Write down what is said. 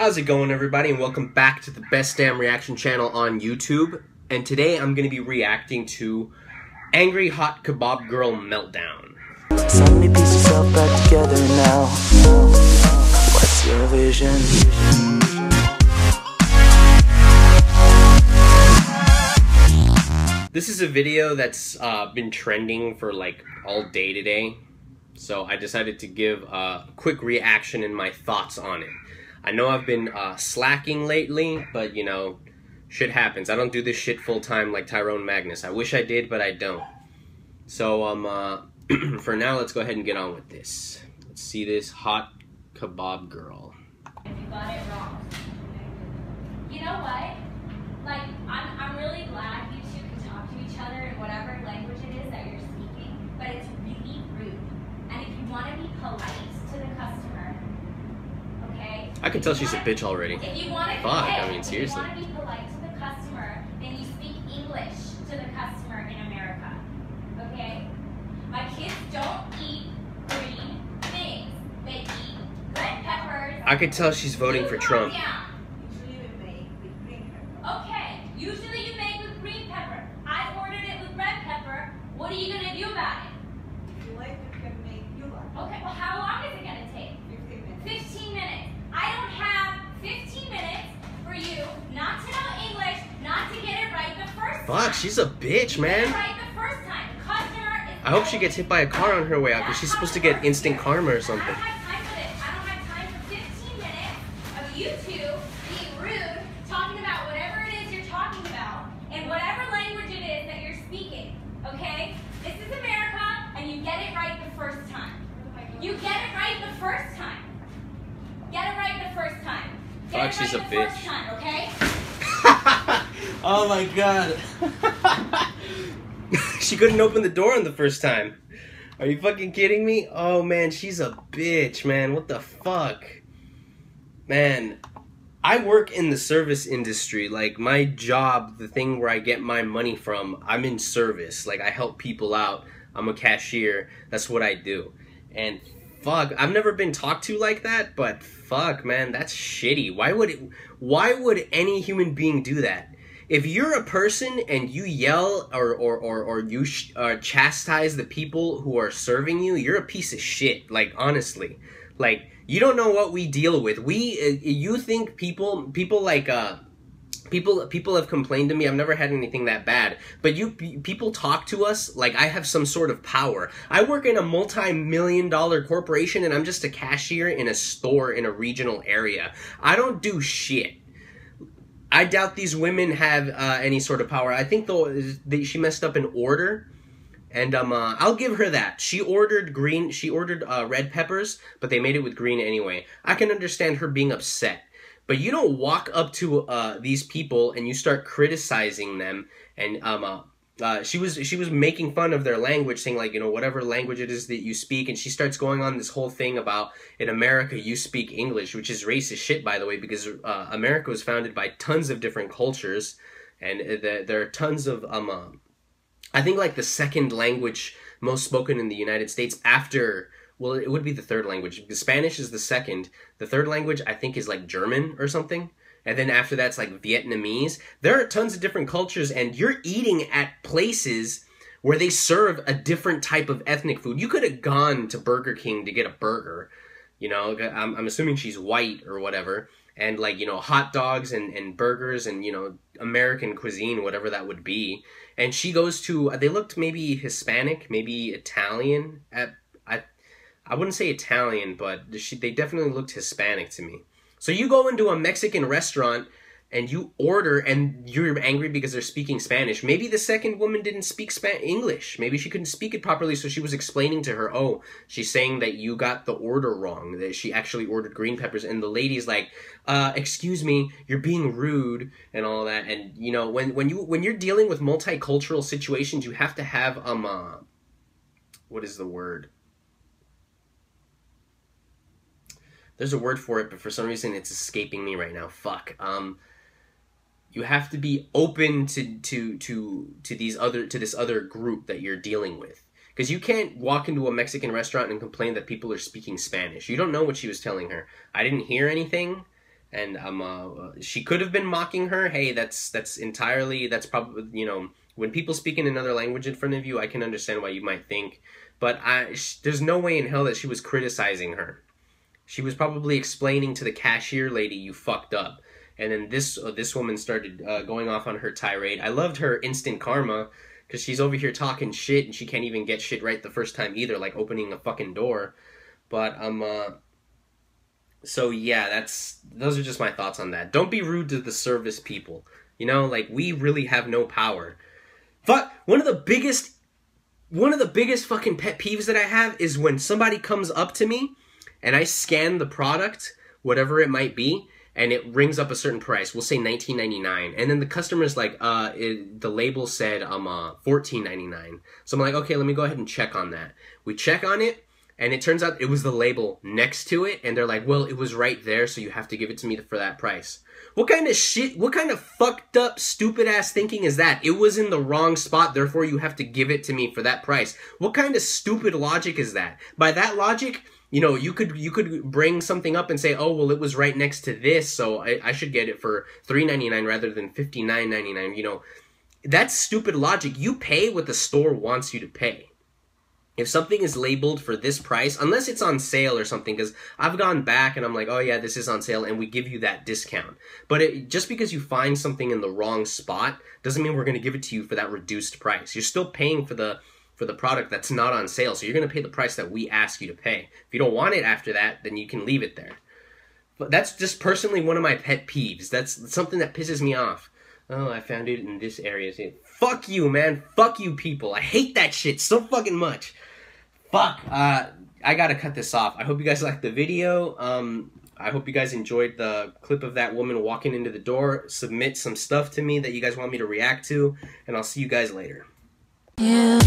How's it going, everybody, and welcome back to the best damn reaction channel on YouTube. And today I'm going to be reacting to Angry Hot Kebab Girl Meltdown. Suddenly piece yourself back together now. What's your vision? This is a video that's been trending for like all day today. So I decided to give a quick reaction and my thoughts on it. I know I've been slacking lately, but you know, shit happens. I don't do this shit full time like Tyrone Magnus. I wish I did, but I don't. So for now, let's go ahead and get on with this. Let's see this hot kebab girl. You got it wrong. You know what? Like, I'm really glad you two can talk to each other in whatever language it is that you're speaking, but it's really rude. And if you want to be polite to the customer, okay? I can tell she's a bitch already. If you want to, fuck, I mean, seriously. If you want to be polite to the customer, then you speak English to the customer in America, okay? My kids don't eat green things. They eat red peppers. I could tell she's voting for Trump. Usually we make with green pepper. Okay, usually you make with green pepper. I ordered it with red pepper. What are you gonna do about it? If you like, you can make you like. Okay, well, how long is it gonna take? 15 minutes. 15 minutes. I don't have 15 minutes for you not to know English, not to get it right the first time. Fuck, she's a bitch, man. Get it right the first time. Customer is I hope she gets hit by a car on her way out, because she's supposed to get instant karma or I something. don't have time for this. I don't have time for 15 minutes of you two being rude, talking about whatever it is you're talking about, in whatever language it is that you're speaking, okay? This is America, and you get it right the first time. You get it right the first time. Get it right the first time. Get Fuck, it she's a right the bitch. first time, okay? Oh my god. She couldn't open the door on the first time. Are you fucking kidding me? Oh man, she's a bitch, man. What the fuck? Man, I work in the service industry. Like, my job, the thing where I get my money from, I'm in service. Like, I help people out. I'm a cashier. That's what I do. And fuck, I've never been talked to like that, but fuck, man, that's shitty. Why would any human being do that? If you're a person and you yell or you chastise the people who are serving you, you're a piece of shit. Like, honestly, like, you don't know what we deal with. You think people like people have complained to me. I've never had anything that bad, but people talk to us like I have some sort of power. I work in a multi-million-dollar corporation, and I'm just a cashier in a store in a regional area. I don't do shit. I doubt these women have any sort of power. I think though she messed up an order, and I'll give her that. She ordered red peppers, but they made it with green anyway. I can understand her being upset, but you don't walk up to these people and you start criticizing them. And she was making fun of their language, saying like, you know, whatever language it is that you speak, and she starts going on this whole thing about in America you speak English, which is racist shit, by the way, because America was founded by tons of different cultures, and there are tons of I think like the second language most spoken in the United States after, well, it would be the third language. Spanish is the second. The third language I think is like German or something. And then after that's like Vietnamese. There are tons of different cultures, and you're eating at places where they serve a different type of ethnic food. You could have gone to Burger King to get a burger. You know, I'm assuming she's white or whatever. And like, you know, hot dogs and burgers and, you know, American cuisine, whatever that would be. And she goes to, they looked maybe Hispanic, maybe Italian. I wouldn't say Italian, but they definitely looked Hispanic to me. So you go into a Mexican restaurant and you order, and you're angry because they're speaking Spanish. Maybe the second woman didn't speak English. Maybe she couldn't speak it properly, so she was explaining to her, oh, she's saying that you got the order wrong, that she actually ordered green peppers. And the lady's like, excuse me, you're being rude and all that. And, you know, when you're dealing with multicultural situations, you have to have, what is the word? There's a word for it, but for some reason it's escaping me right now. Fuck. You have to be open to this other group that you're dealing with. Because you can't walk into a Mexican restaurant and complain that people are speaking Spanish. You don't know what she was telling her. I didn't hear anything. And she could have been mocking her. Hey, that's probably, you know, when people speak in another language in front of you, I can understand why you might think, but there's no way in hell that she was criticizing her. She was probably explaining to the cashier lady, you fucked up. And then this woman started going off on her tirade. I loved her instant karma, because she's over here talking shit and she can't even get shit right the first time either, like opening a fucking door. But so yeah, those are just my thoughts on that. Don't be rude to the service people. You know, like, we really have no power. Fuck, one of the biggest fucking pet peeves that I have is when somebody comes up to me and I scan the product, whatever it might be, and it rings up a certain price. We'll say $19.99, and then the customer's like, the label said $14.99. So I'm like, okay, let me go ahead and check on that. We check on it, and it turns out it was the label next to it, and they're like, well, it was right there, so you have to give it to me for that price. What kind of shit, what kind of fucked up, stupid ass thinking is that? It was in the wrong spot, therefore you have to give it to me for that price. What kind of stupid logic is that? By that logic, you know, you could bring something up and say, oh, well, it was right next to this, so I should get it for $3.99 rather than $59.99, you know. That's stupid logic. You pay what the store wants you to pay. If something is labeled for this price, unless it's on sale or something, because I've gone back and I'm like, oh yeah, this is on sale, and we give you that discount. But just because you find something in the wrong spot doesn't mean we're going to give it to you for that reduced price. You're still paying for the product that's not on sale, so you're going to pay the price that we ask you to pay. If you don't want it after that, then you can leave it there. But that's just personally one of my pet peeves. That's something that pisses me off. Oh, I found it in this area. Fuck you, man. Fuck you people. I hate that shit so fucking much. Fuck. I gotta cut this off. I hope you guys liked the video. I hope you guys enjoyed the clip of that woman walking into the door. Submit some stuff to me that you guys want me to react to, and I'll see you guys later. Yeah.